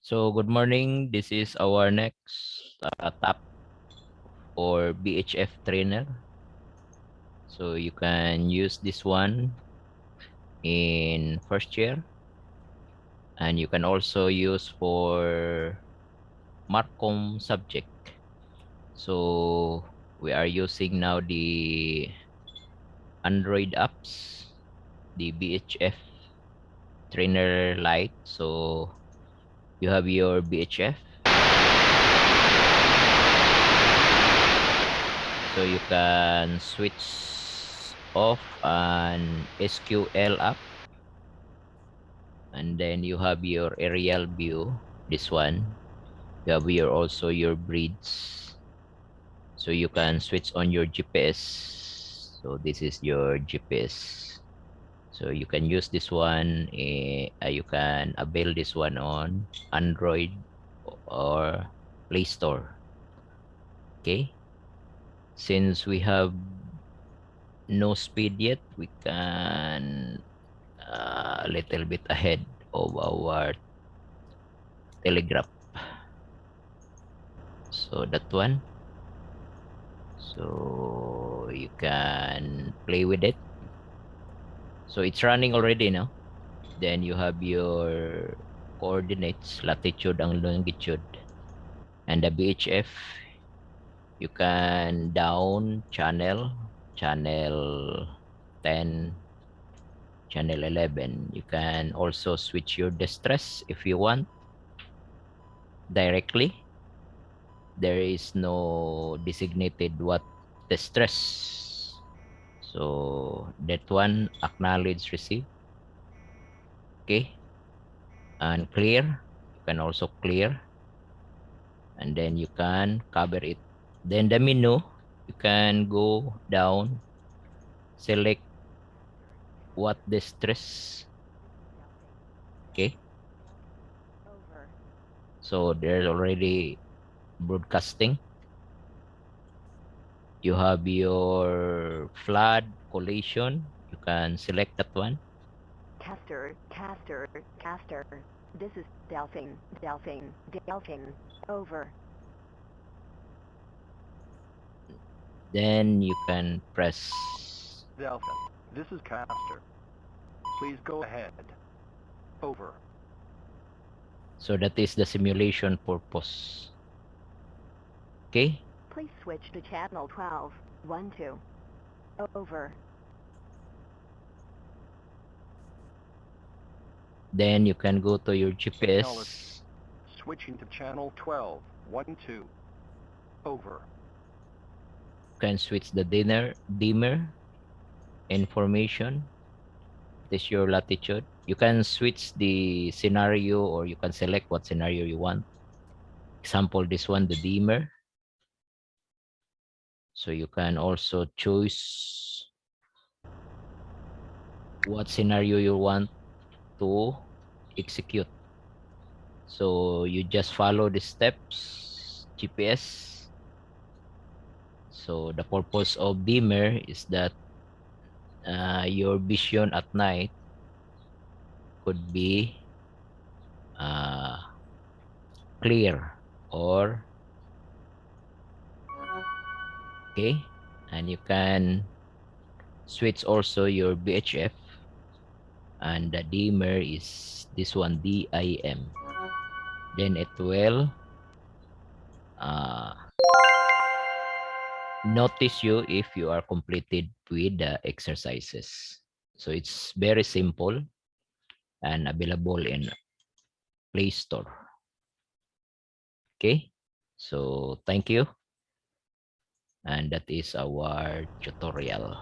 So good morning. This is our next top or VHF trainer. So you can use this one in first year, and you can also use for Marcom subject. So we are using now the Android apps, the VHF trainer Lite. So you have your VHF. So you can switch off an SQL app, and then you have your aerial view. This one, you have your also your breeds. So you can switch on your GPS. So this is your GPS. So you can use this one. You can avail this one on Android or Play Store. Okay. Since we have no speed yet, we can a little bit ahead of our telegraph. So that one. So you can play with it. So it's running already now. Then you have your coordinates, latitude and longitude. And the VHF, you can down channel 10, channel 11. You can also switch your distress if you want directly. There is no designated what distress. So that one, acknowledge receive. Okay. And clear. You can also clear. And then you can cover it. Then the menu, you can go down, select what distress. Okay. So there's already broadcasting. You have your flood collision. You can select that one. Caster. This is Delphine. Over. Then you can press. Delphin, this is Caster. Please go ahead. Over. So that is the simulation purpose. Okay. Please switch to channel 12. 2. Over. Then you can go to your Acknowledge. GPS. Switching to channel 12. 2. Over. You can switch the dimmer information. This is your latitude. You can switch the scenario, or you can select what scenario you want. Example, this one, the dimmer. So you can also choose what scenario you want to execute. So you just follow the steps, GPS. So the purpose of dimmer is that your vision at night could be uh, clear, or okay, and you can switch also your VHF, and the dimmer is this one, DIM. Then it will uh, notice you if you are completed with the exercises. So it's very simple and available in Play Store. Okay, so thank you, and that is our tutorial.